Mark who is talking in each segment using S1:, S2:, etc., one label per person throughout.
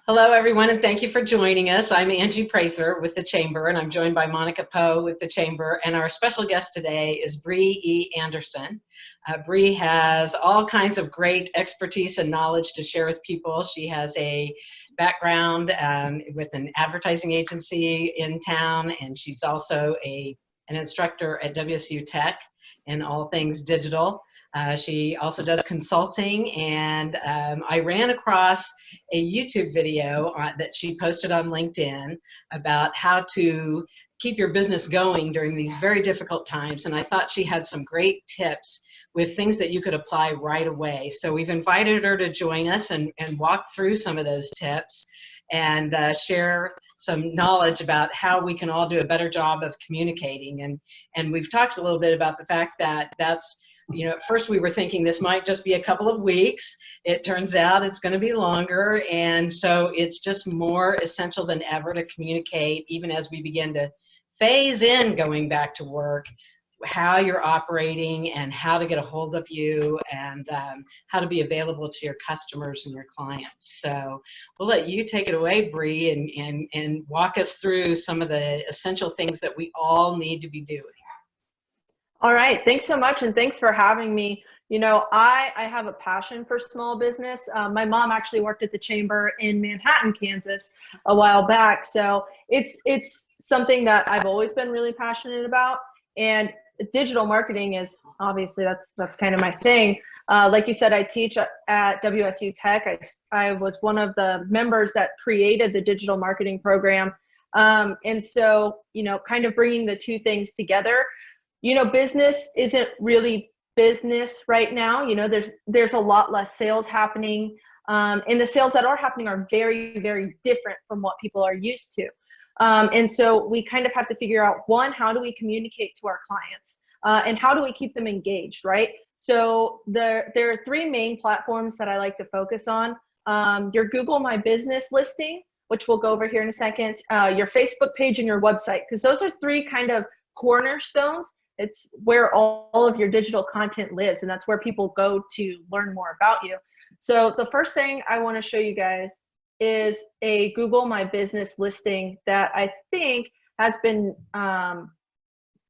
S1: Hello, everyone, and thank you for joining us. I'm Angie Prather with the Chamber, and I'm joined by Monica Poe with the Chamber. And our special guest today is Bree E. Anderson. Bree has all kinds of great expertise and knowledge to share with people. She has a background with an advertising agency in town, and she's also an instructor at WSU Tech in all things digital. She also does consulting, and I ran across a YouTube video that she posted on LinkedIn about how to keep your business going during these very difficult times, and I thought she had some great tips with things that you could apply right away. So we've invited her to join us and walk through some of those tips and share some knowledge about how we can all do a better job of communicating. And we've talked a little bit about the fact that at first we were thinking this might just be a couple of weeks. It turns out it's going to be longer. And so it's just more essential than ever to communicate, even as we begin to phase in going back to work, how you're operating and how to get a hold of you and how to be available to your customers and your clients. So we'll let you take it away, Bree, and walk us through some of the essential things that we all need to be doing.
S2: All right, thanks so much, and thanks for having me. You know, I have a passion for small business. My mom actually worked at the Chamber in Manhattan, Kansas a while back, so it's something that I've always been really passionate about, and digital marketing is obviously that's kind of my thing. Like you said, I teach at WSU Tech. I was one of the members that created the digital marketing program, and so, you know, kind of bringing the two things together. You know, business isn't really business right now. You know, there's a lot less sales happening, and the sales that are happening are very, very different from what people are used to. And so we kind of have to figure out, one, how do we communicate to our clients, and how do we keep them engaged, right? So there are three main platforms that I like to focus on. Your Google My Business listing, which we'll go over here in a second, your Facebook page, and your website, because those are three kind of cornerstones. It's where all of your digital content lives, and that's where people go to learn more about you. So the first thing I want to show you guys is a Google My Business listing that I think has been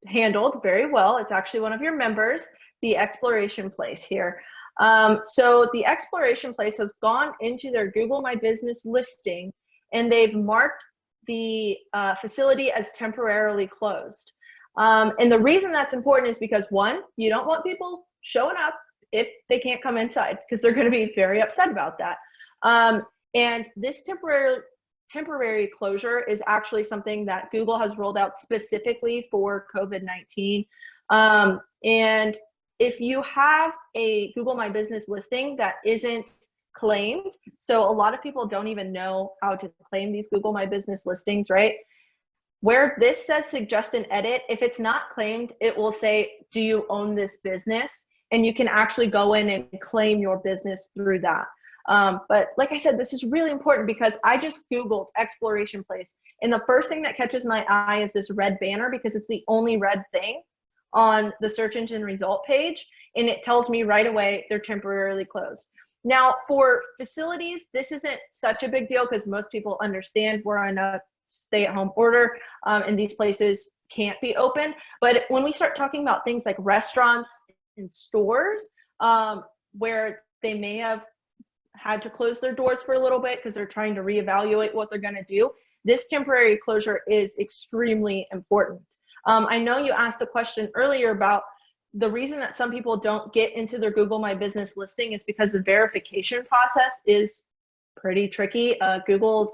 S2: handled very well. It's actually one of your members, the Exploration Place here. So the Exploration Place has gone into their Google My Business listing, and they've marked the facility as temporarily closed. And the reason that's important is because, one, you don't want people showing up if they can't come inside, because they're going to be very upset about that. And this temporary closure is actually something that Google has rolled out specifically for COVID-19. And if you have a Google My Business listing that isn't claimed, so a lot of people don't even know how to claim these Google My Business listings, right? Where this says suggest an edit, if it's not claimed, it will say, do you own this business? And you can actually go in and claim your business through that. But like I said, this is really important because I just Googled Exploration Place, and the first thing that catches my eye is this red banner, because it's the only red thing on the search engine result page, and it tells me right away they're temporarily closed. Now, for facilities, this isn't such a big deal because most people understand we're on a stay-at-home order, and these places can't be open. But when we start talking about things like restaurants and stores, where they may have had to close their doors for a little bit because they're trying to reevaluate what they're going to do, this temporary closure is extremely important. I know you asked a question earlier about the reason that some people don't get into their Google My Business listing is because the verification process is pretty tricky. Google's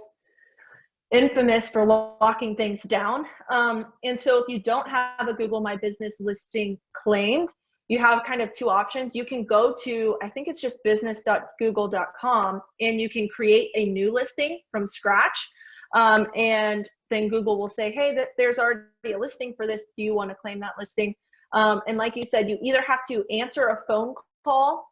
S2: infamous for locking things down. And so if you don't have a Google My Business listing claimed, you have kind of two options. You can go to, I think it's just business.google.com, and you can create a new listing from scratch. And then Google will say, hey, there's already a listing for this. Do you want to claim that listing? And like you said, you either have to answer a phone call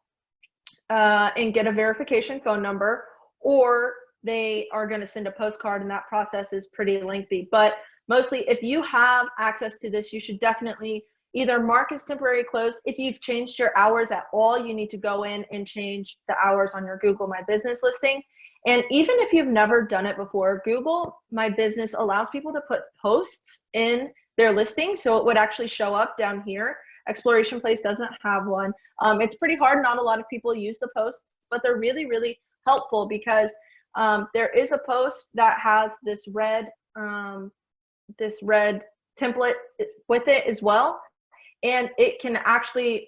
S2: and get a verification phone number, or they are going to send a postcard, and that process is pretty lengthy. But mostly, if you have access to this, you should definitely either mark as temporary closed. If you've changed your hours at all, you need to go in and change the hours on your Google My Business listing. And even if you've never done it before, Google My Business allows people to put posts in their listing. So it would actually show up down here. Exploration Place doesn't have one. It's pretty hard. Not a lot of people use the posts, but they're really, really helpful because there is a post that has this red template with it as well. And it can actually,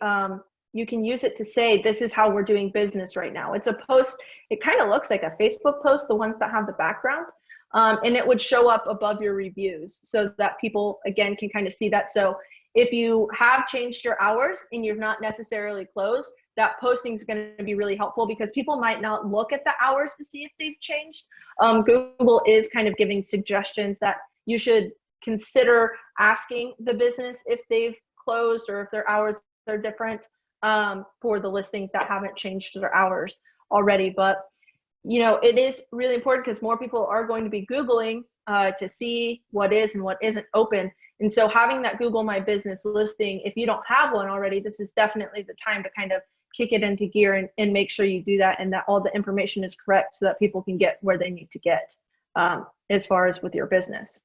S2: you can use it to say, this is how we're doing business right now. It's a post, it kind of looks like a Facebook post, the ones that have the background. And it would show up above your reviews so that people, again, can kind of see that. So if you have changed your hours and you're not necessarily closed, that posting is going to be really helpful because people might not look at the hours to see if they've changed. Google is kind of giving suggestions that you should consider asking the business if they've closed or if their hours are different for the listings that haven't changed their hours already. But you know, it is really important because more people are going to be Googling to see what is and what isn't open. And so having that Google My Business listing, if you don't have one already, this is definitely the time to kind of kick it into gear and make sure you do that and that all the information is correct so that people can get where they need to get as far as with your business.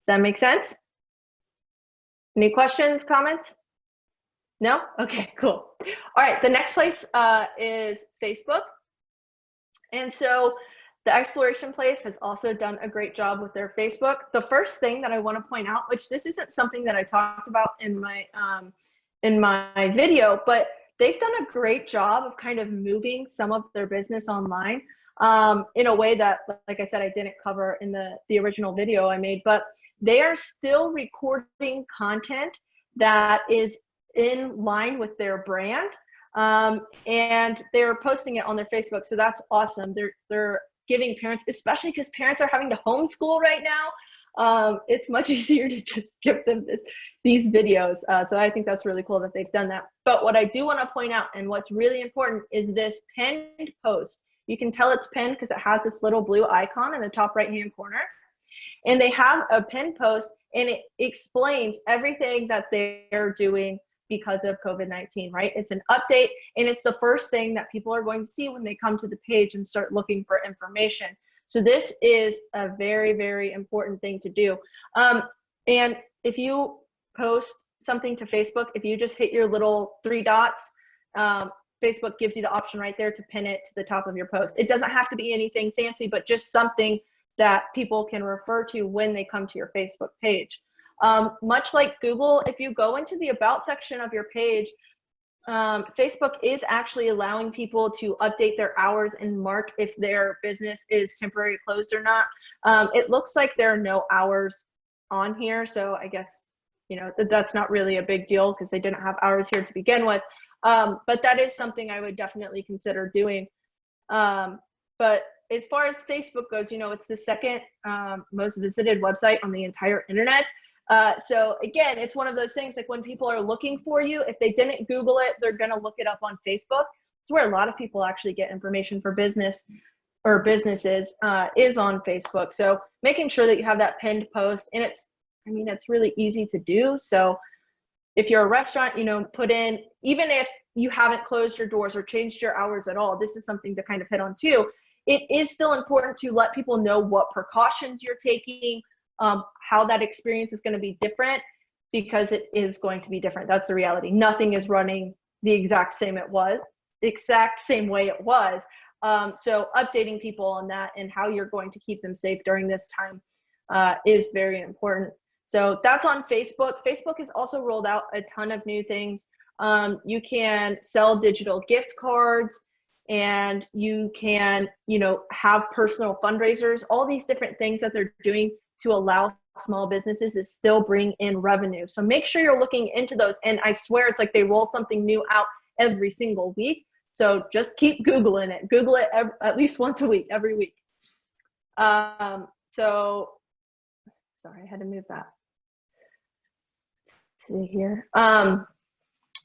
S2: Does that make sense? Any questions, comments? No? Okay, cool. All right, the next place is Facebook. And so the Exploration Place has also done a great job with their Facebook. The first thing that I want to point out, which this isn't something that I talked about in my video, but they've done a great job of kind of moving some of their business online in a way that, like I said, I didn't cover in the original video I made, but they are still recording content that is in line with their brand. And they're posting it on their Facebook. So that's awesome. They're giving parents, especially because parents are having to homeschool right now. It's much easier to just give them these videos. So I think that's really cool that they've done that. But what I do want to point out and what's really important is this pinned post. You can tell it's pinned because it has this little blue icon in the top right-hand corner. And they have a pinned post and it explains everything that they're doing because of COVID-19, right? It's an update and it's the first thing that people are going to see when they come to the page and start looking for information. So this is a very, very important thing to do. And if you post something to Facebook, if you just hit your little 3 dots, Facebook gives you the option right there to pin it to the top of your post. It doesn't have to be anything fancy, but just something that people can refer to when they come to your Facebook page. Much like Google, if you go into the About section of your page, Facebook is actually allowing people to update their hours and mark if their business is temporarily closed or not. It looks like there are no hours on here, so I guess, you know, that's not really a big deal because they didn't have hours here to begin with. But that is something I would definitely consider doing. But as far as Facebook goes, you know, it's the second most visited website on the entire internet. So again, it's one of those things like when people are looking for you, if they didn't Google it, they're going to look it up on Facebook. It's where a lot of people actually get information for business or businesses is on Facebook. So making sure that you have that pinned post, and it's really easy to do. So if you're a restaurant, you know, put in, even if you haven't closed your doors or changed your hours at all, this is something to kind of hit on too. It is still important to let people know what precautions you're taking, how that experience is going to be different, because it is going to be different. That's the reality. Nothing is running the exact same way it was. So updating people on that and how you're going to keep them safe during this time is very important. So that's on Facebook. Facebook has also rolled out a ton of new things. You can sell digital gift cards, and you can, you know, have personal fundraisers, all these different things that they're doing to allow small businesses to still bring in revenue. So make sure you're looking into those. And I swear it's like they roll something new out every single week. So just keep Googling it. Google it at least once a week, every week. So, sorry, I had to move that. Let's see here.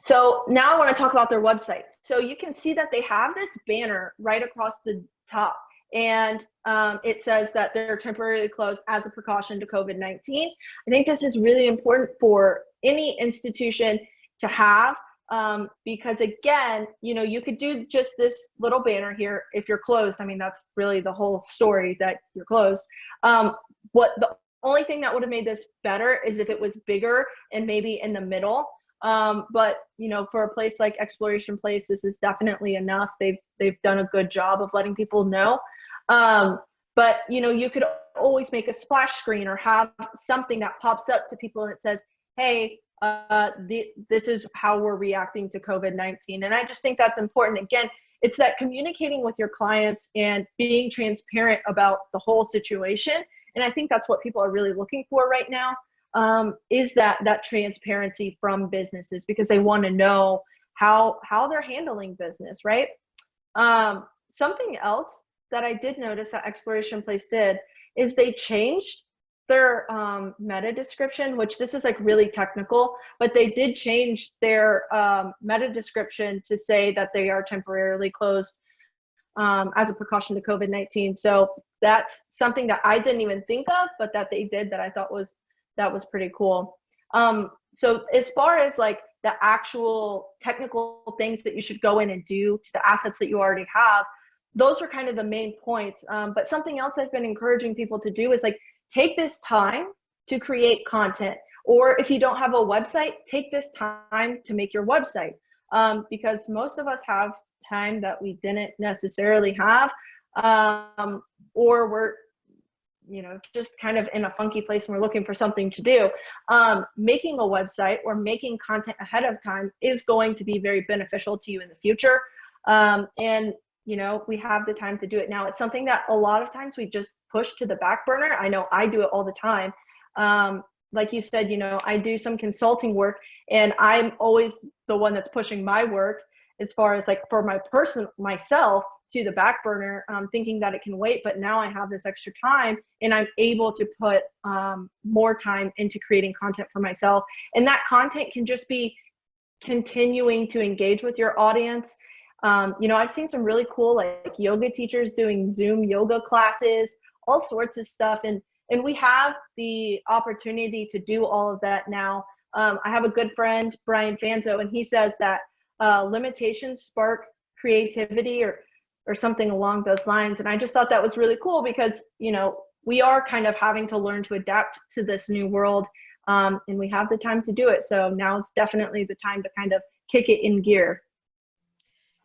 S2: So now I want to talk about their website. So you can see that they have this banner right across the top. And it says that they're temporarily closed as a precaution to COVID-19. I think this is really important for any institution to have, Because again, you could do just this little banner here if you're closed. I mean, that's really the whole story, that you're closed. What the only thing that would have made this better is if it was bigger and maybe in the middle. But for a place like Exploration Place, this is definitely enough. They've done a good job of letting people know. But you could always make a splash screen or have something that pops up to people and it says, hey, this is how we're reacting to COVID-19. And I just think that's important. Again, it's that communicating with your clients and being transparent about the whole situation. And I think that's what people are really looking for right now, is that transparency from businesses, because they want to know how they're handling business, right? Something else that I did notice that Exploration Place did is they changed their meta description, which this is like really technical, but they did change their meta description to say that they are temporarily closed as a precaution to COVID-19. So that's something that I didn't even think of, but that they did, that I thought was pretty cool. So as far as like the actual technical things that you should go in and do to the assets that you already have, those are kind of the main points. But something else I've been encouraging people to do is like, take this time to create content. Or if you don't have a website, take this time to make your website. Because most of us have time that we didn't necessarily have, or we're just kind of in a funky place and we're looking for something to do. Making a website or making content ahead of time is going to be very beneficial to you in the future. And we have the time to do it now. It's something that a lot of times we just push to the back burner. I know I do it all the time. Like you said, I do some consulting work, and I'm always the one that's pushing my work as far as like for myself to the back burner, thinking that it can wait. But now I have this extra time and I'm able to put more time into creating content for myself. And that content can just be continuing to engage with your audience. I've seen some really cool like yoga teachers doing Zoom yoga classes, all sorts of stuff. And we have the opportunity to do all of that now. I have a good friend, Brian Fanzo, and he says that limitations spark creativity or something along those lines. And I just thought that was really cool because, we are kind of having to learn to adapt to this new world, and we have the time to do it. So now it's definitely the time to kind of kick it in gear.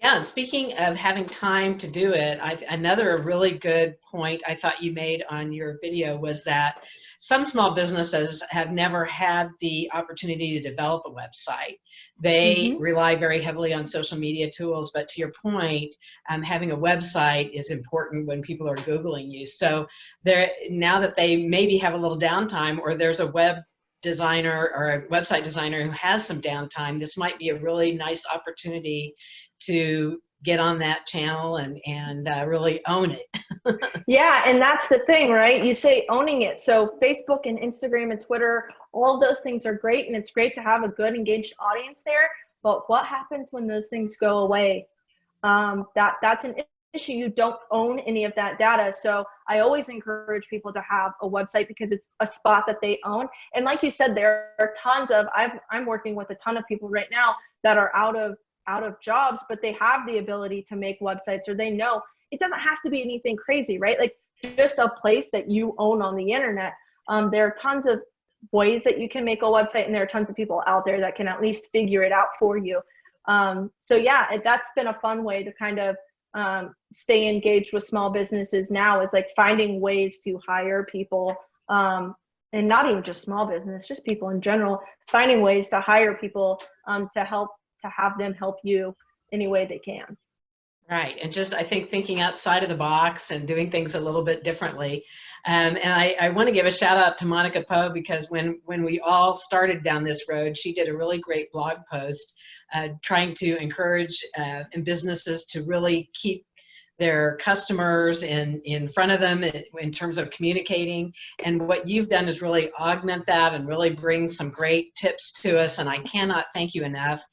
S1: Yeah, and speaking of having time to do it, another really good point I thought you made on your video was that some small businesses have never had the opportunity to develop a website. They rely very heavily on social media tools, but to your point, having a website is important when people are Googling you. So now that they maybe have a little downtime, or there's a web designer or a website designer who has some downtime, this might be a really nice opportunity to get on that channel and really own it.
S2: Yeah, and that's the thing, right? You say owning it. So Facebook and Instagram and Twitter, all of those things are great, and it's great to have a good engaged audience there. But what happens when those things go away? That's an issue. You don't own any of that data. So I always encourage people to have a website because it's a spot that they own. And like you said, there are tons of, I'm working with a ton of people right now that are out of jobs, but they have the ability to make websites, or they know it doesn't have to be anything crazy, right? Like just a place that you own on the internet. There are tons of ways that you can make a website, and there are tons of people out there that can at least figure it out for you. So yeah, that's been a fun way to kind of stay engaged with small businesses now, is like finding ways to hire people, and not even just small business, just people in general, finding ways to hire people to have them help you any way they can.
S1: Right, and just I think thinking outside of the box and doing things a little bit differently. And I want to give a shout out to Monica Poe, because when we all started down this road, she did a really great blog post trying to encourage businesses to really keep their customers in front of them in terms of communicating. And what you've done is really augment that and really bring some great tips to us. And I cannot thank you enough.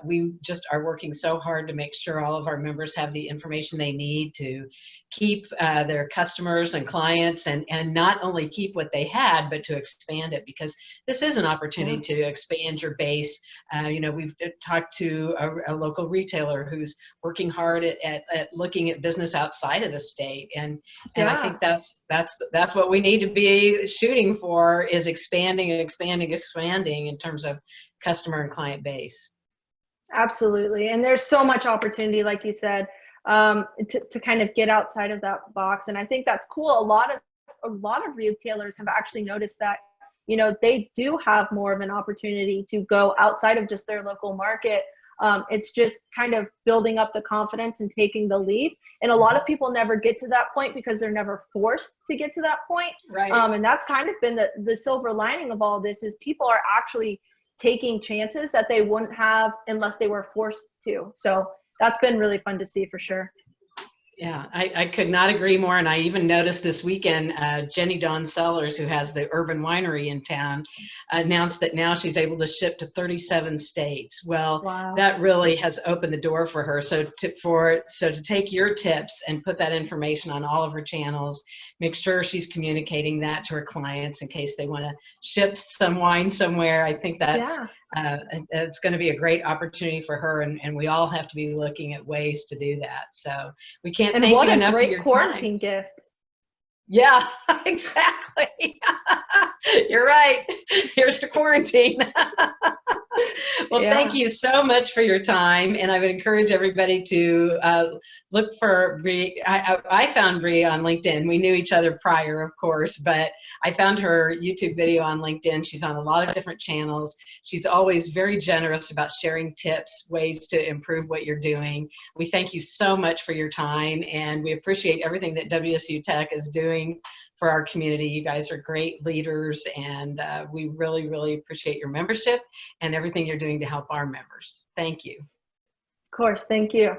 S1: We just are working so hard to make sure all of our members have the information they need to keep their customers and clients, and not only keep what they had, but to expand it, because this is an opportunity to expand your base. We've talked to a local retailer who's working hard at looking at business outside of the state, and I think that's what we need to be shooting for, is expanding in terms of customer and client base.
S2: Absolutely. And there's so much opportunity, like you said, to kind of get outside of that box. And I think that's cool. A lot of retailers have actually noticed that, they do have more of an opportunity to go outside of just their local market. It's just kind of building up the confidence and taking the leap. And a lot of people never get to that point because they're never forced to get to that point.
S1: Right.
S2: And that's kind of been the silver lining of all this, is people are actually taking chances that they wouldn't have unless they were forced to. So that's been really fun to see, for sure.
S1: Yeah, I could not agree more. And I even noticed this weekend, Jenny Dawn Sellers, who has the Urban Winery in town, announced that now she's able to ship to 37 states. Well,
S2: wow.
S1: That really has opened the door for her. So to take your tips and put that information on all of her channels, make sure she's communicating that to her clients in case they want to ship some wine somewhere. I think that's it's going to be a great opportunity for her, and we all have to be looking at ways to do that. So we can't thank you enough for your time.
S2: And what a great quarantine gift.
S1: Yeah, exactly. You're right. Here's to quarantine. Well, thank you so much for your time, and I would encourage everybody to look for Bree. I found Bree on LinkedIn. We knew each other prior, of course, but I found her YouTube video on LinkedIn. She's on a lot of different channels. She's always very generous about sharing tips, ways to improve what you're doing. We thank you so much for your time, and we appreciate everything that WSU Tech is doing for our community. You guys are great leaders, and we really, really appreciate your membership and everything you're doing to help our members. Thank you.
S2: Of course, thank you.